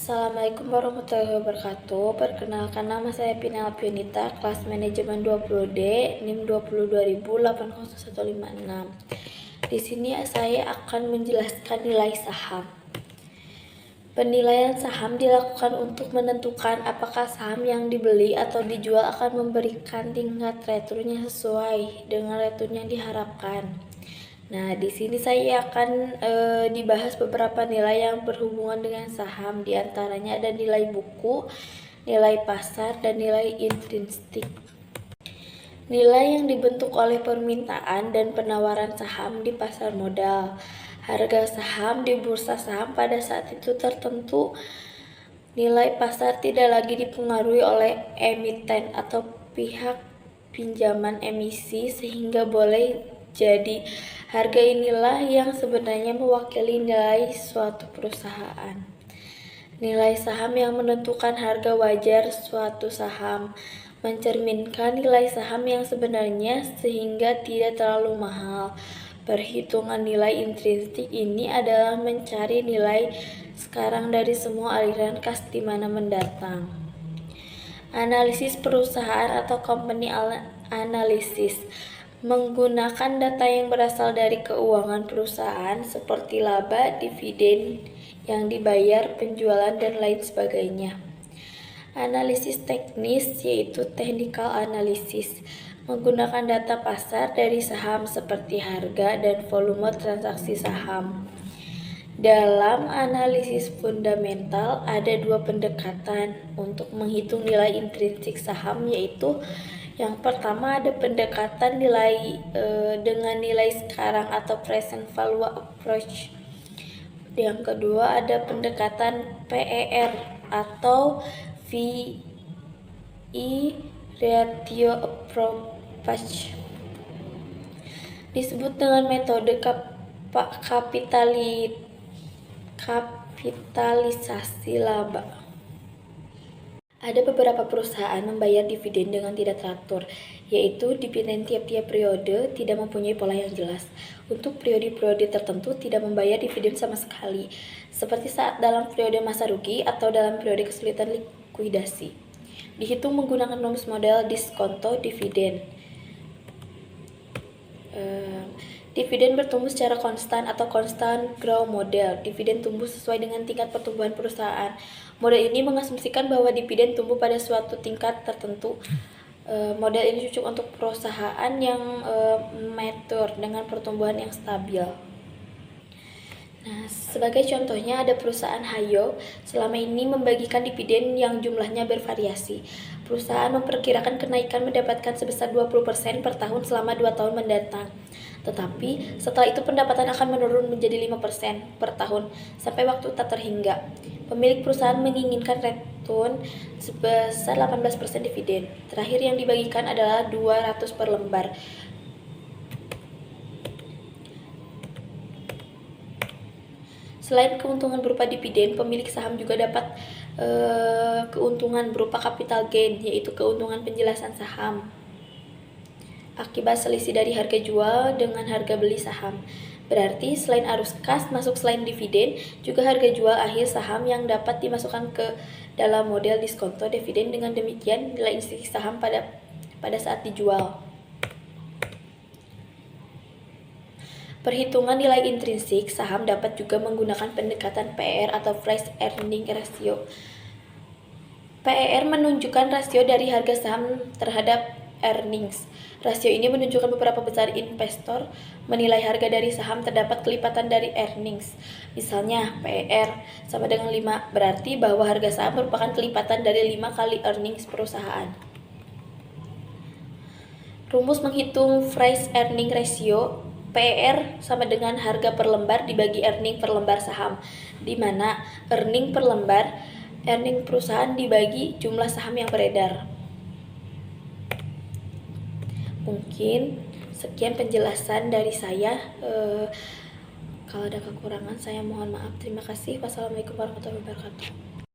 Assalamualaikum warahmatullahi wabarakatuh. Perkenalkan, nama saya Pinel Pionita, kelas manajemen 20D, NIM 20.080.156. Di sini saya akan menjelaskan nilai saham. Penilaian saham dilakukan untuk menentukan apakah saham yang dibeli atau dijual akan memberikan tingkat return yang sesuai dengan return yang diharapkan. Nah, di sini saya akan dibahas beberapa nilai yang berhubungan dengan saham. Di antaranya ada nilai buku, nilai pasar, dan nilai intrinsik. Nilai yang dibentuk oleh permintaan dan penawaran saham di pasar modal. Harga saham di bursa saham pada saat itu tertentu. Nilai pasar tidak lagi dipengaruhi oleh emiten atau pihak pinjaman emisi, sehingga boleh jadi harga inilah yang sebenarnya mewakili nilai suatu perusahaan. Nilai saham yang menentukan harga wajar suatu saham, mencerminkan nilai saham yang sebenarnya sehingga tidak terlalu mahal. Perhitungan nilai intrinsik ini adalah mencari nilai sekarang dari semua aliran kas di mana mendatang. Analisis perusahaan atau company analysis menggunakan data yang berasal dari keuangan perusahaan seperti laba, dividen yang dibayar, penjualan, dan lain sebagainya. Analisis teknis yaitu technical analysis, menggunakan data pasar dari saham seperti harga dan volume transaksi saham. Dalam analisis fundamental ada dua pendekatan untuk menghitung nilai intrinsik saham, yaitu yang pertama ada pendekatan nilai dengan nilai sekarang atau present value approach. Yang kedua ada pendekatan PER atau VE ratio approach. Disebut dengan metode kapitalisasi laba. Ada beberapa perusahaan membayar dividen dengan tidak teratur, yaitu dividen tiap-tiap periode tidak mempunyai pola yang jelas. Untuk periode-periode tertentu tidak membayar dividen sama sekali, seperti saat dalam periode masa rugi atau dalam periode kesulitan likuidasi. Dihitung menggunakan rumus model diskonto dividen. Dividen bertumbuh secara konstan atau constant growth model. Dividen tumbuh sesuai dengan tingkat pertumbuhan perusahaan. Model ini mengasumsikan bahwa dividen tumbuh pada suatu tingkat tertentu. Model ini cocok untuk perusahaan yang mature dengan pertumbuhan yang stabil. Nah, sebagai contohnya ada perusahaan Hayo, selama ini membagikan dividen yang jumlahnya bervariasi. Perusahaan memperkirakan kenaikan mendapatkan sebesar 20% per tahun selama 2 tahun mendatang. Tetapi setelah itu pendapatan akan menurun menjadi 5% per tahun sampai waktu tak terhingga. Pemilik perusahaan menginginkan return sebesar 18% dividen. Terakhir yang dibagikan adalah 200 per lembar. Selain keuntungan berupa dividen, pemilik saham juga dapat keuntungan berupa capital gain, yaitu keuntungan penjelasan saham akibat selisih dari harga jual dengan harga beli saham. Berarti selain arus kas masuk selain dividen, juga harga jual akhir saham yang dapat dimasukkan ke dalam model diskonto dividen. Dengan demikian nilai intrinsik saham pada saat dijual. Perhitungan nilai intrinsik saham dapat juga menggunakan pendekatan PER atau price earning ratio. PER menunjukkan rasio dari harga saham terhadap earnings. Rasio ini menunjukkan beberapa besar investor menilai harga dari saham terdapat kelipatan dari earnings. Misalnya PER sama dengan 5, berarti bahwa harga saham merupakan kelipatan dari 5 kali earnings perusahaan. Rumus menghitung price earning ratio. PER sama dengan harga per lembar dibagi earning per lembar saham, di mana earning per lembar earning perusahaan dibagi jumlah saham yang beredar. Mungkin sekian penjelasan dari saya. Kalau ada kekurangan saya mohon maaf. Terima kasih. Wassalamualaikum warahmatullahi wabarakatuh.